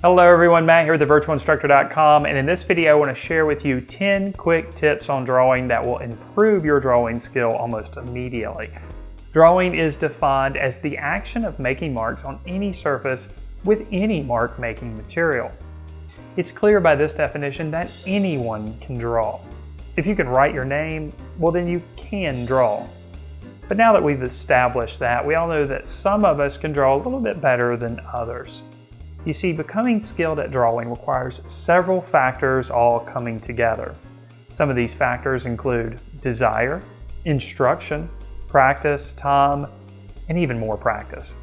Hello everyone, Matt here with thevirtualinstructor.com, and in this video I want to share with you 10 quick tips on drawing that will improve your drawing skill almost immediately. Drawing is defined as the action of making marks on any surface with any mark making material. It's clear by this definition that anyone can draw. If you can write your name, well then you can draw. But now that we've established that, we all know that some of us can draw a little bit better than others. You see, becoming skilled at drawing requires several factors all coming together. Some of these factors include desire, instruction, practice, time, and even more practice.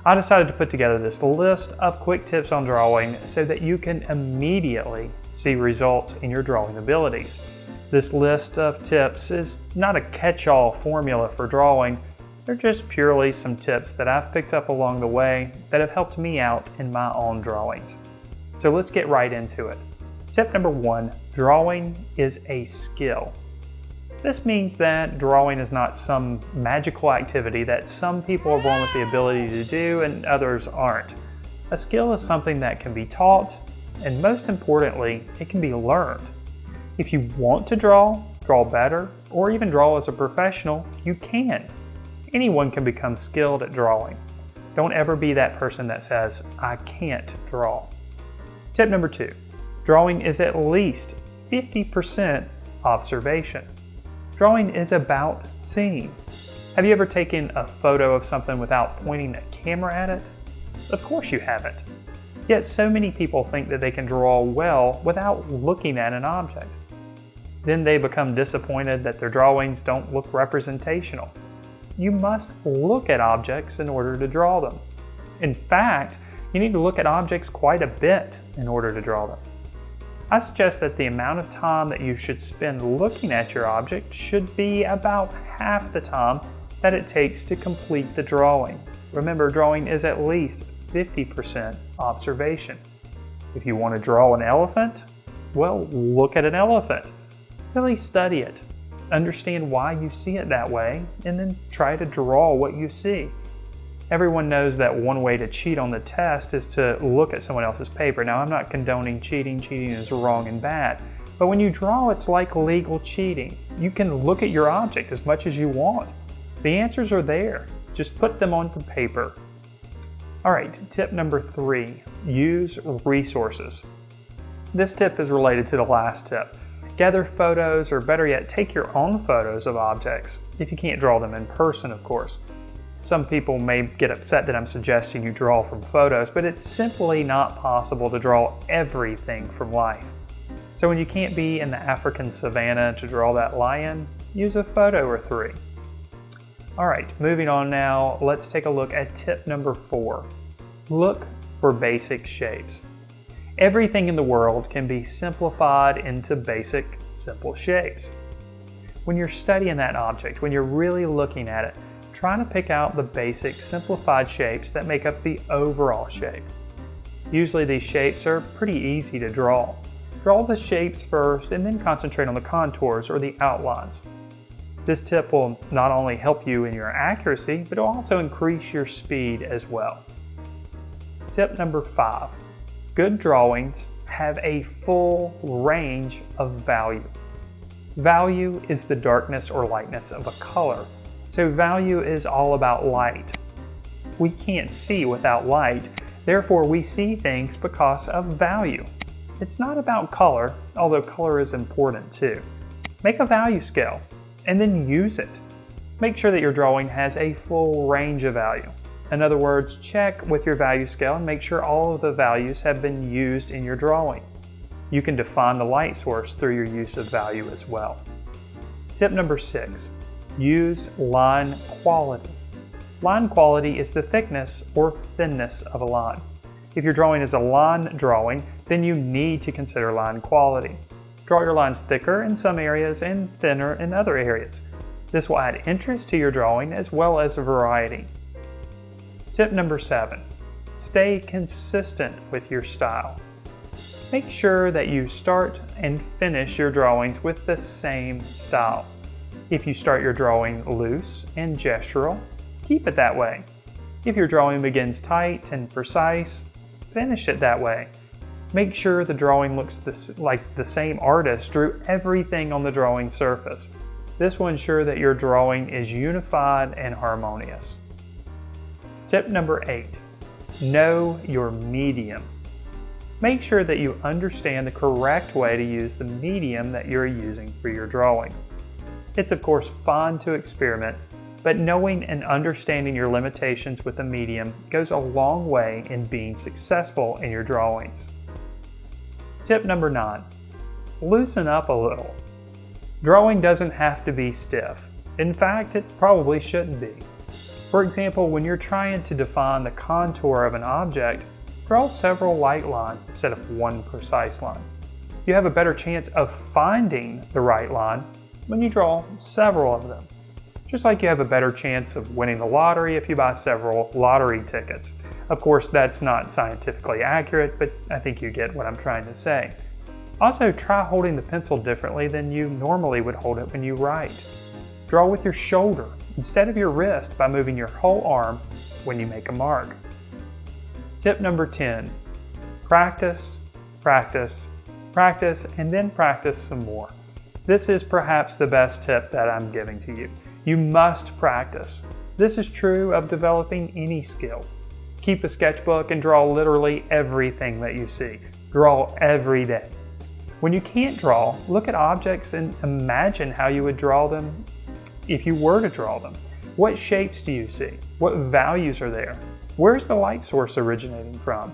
I decided to put together this list of quick tips on drawing so that you can immediately see results in your drawing abilities. This list of tips is not a catch-all formula for drawing. They're just purely some tips that I've picked up along the way that have helped me out in my own drawings. So let's get right into it. Tip number 1, drawing is a skill. This means that drawing is not some magical activity that some people are born with the ability to do and others aren't. A skill is something that can be taught, and most importantly, it can be learned. If you want to draw better, or even draw as a professional, you can. Anyone can become skilled at drawing. Don't ever be that person that says, I can't draw. Tip number 2, drawing is at least 50% observation. Drawing is about seeing. Have you ever taken a photo of something without pointing a camera at it? Of course you haven't. Yet so many people think that they can draw well without looking at an object. Then they become disappointed that their drawings don't look representational. You must look at objects in order to draw them. In fact, you need to look at objects quite a bit in order to draw them. I suggest that the amount of time that you should spend looking at your object should be about half the time that it takes to complete the drawing. Remember, drawing is at least 50% observation. If you want to draw an elephant, well, look at an elephant. Really study it. Understand why you see it that way, and then try to draw what you see. Everyone knows that one way to cheat on the test is to look at someone else's paper. Now, I'm not condoning cheating. Cheating is wrong and bad. But when you draw, it's like legal cheating. You can look at your object as much as you want. The answers are there. Just put them on the paper. All right, tip number 3, use resources. This tip is related to the last tip. Gather photos, or better yet, take your own photos of objects, if you can't draw them in person, of course. Some people may get upset that I'm suggesting you draw from photos, but it's simply not possible to draw everything from life. So when you can't be in the African savannah to draw that lion, use a photo or 3. All right, moving on now, let's take a look at tip number 4. Look for basic shapes. Everything in the world can be simplified into basic, simple shapes. When you're studying that object, when you're really looking at it, try to pick out the basic, simplified shapes that make up the overall shape. Usually these shapes are pretty easy to draw. Draw the shapes first and then concentrate on the contours or the outlines. This tip will not only help you in your accuracy, but it will also increase your speed as well. Tip number 5. Good drawings have a full range of value. Value is the darkness or lightness of a color. So value is all about light. We can't see without light, therefore we see things because of value. It's not about color, although color is important too. Make a value scale and then use it. Make sure that your drawing has a full range of value. In other words, check with your value scale and make sure all of the values have been used in your drawing. You can define the light source through your use of value as well. Tip number 6, use line quality. Line quality is the thickness or thinness of a line. If your drawing is a line drawing, then you need to consider line quality. Draw your lines thicker in some areas and thinner in other areas. This will add interest to your drawing as well as variety. Tip number 7, stay consistent with your style. Make sure that you start and finish your drawings with the same style. If you start your drawing loose and gestural, keep it that way. If your drawing begins tight and precise, finish it that way. Make sure the drawing looks like the same artist drew everything on the drawing surface. This will ensure that your drawing is unified and harmonious. Tip number 8, know your medium. Make sure that you understand the correct way to use the medium that you're using for your drawing. It's of course fun to experiment, but knowing and understanding your limitations with the medium goes a long way in being successful in your drawings. Tip number 9, loosen up a little. Drawing doesn't have to be stiff. In fact, it probably shouldn't be. For example, when you're trying to define the contour of an object, draw several light lines instead of one precise line. You have a better chance of finding the right line when you draw several of them. Just like you have a better chance of winning the lottery if you buy several lottery tickets. Of course, that's not scientifically accurate, but I think you get what I'm trying to say. Also, try holding the pencil differently than you normally would hold it when you write. Draw with your shoulder instead of your wrist by moving your whole arm when you make a mark. Tip number 10, practice, practice, practice, and then practice some more. This is perhaps the best tip that I'm giving to you. You must practice. This is true of developing any skill. Keep a sketchbook and draw literally everything that you see. Draw every day. When you can't draw, look at objects and imagine how you would draw them if you were to draw them. What shapes do you see? What values are there? Where's the light source originating from?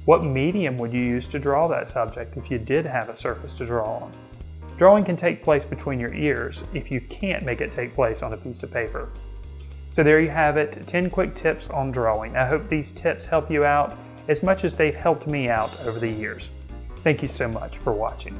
What medium would you use to draw that subject if you did have a surface to draw on? Drawing can take place between your ears if you can't make it take place on a piece of paper. So there you have it, 10 quick tips on drawing. I hope these tips help you out as much as they've helped me out over the years. Thank you so much for watching.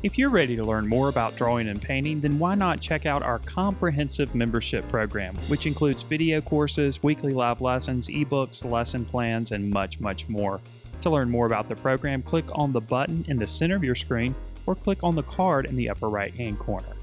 If you're ready to learn more about drawing and painting, then why not check out our comprehensive membership program, which includes video courses, weekly live lessons, ebooks, lesson plans, and much, much more. To learn more about the program, click on the button in the center of your screen or click on the card in the upper right-hand corner.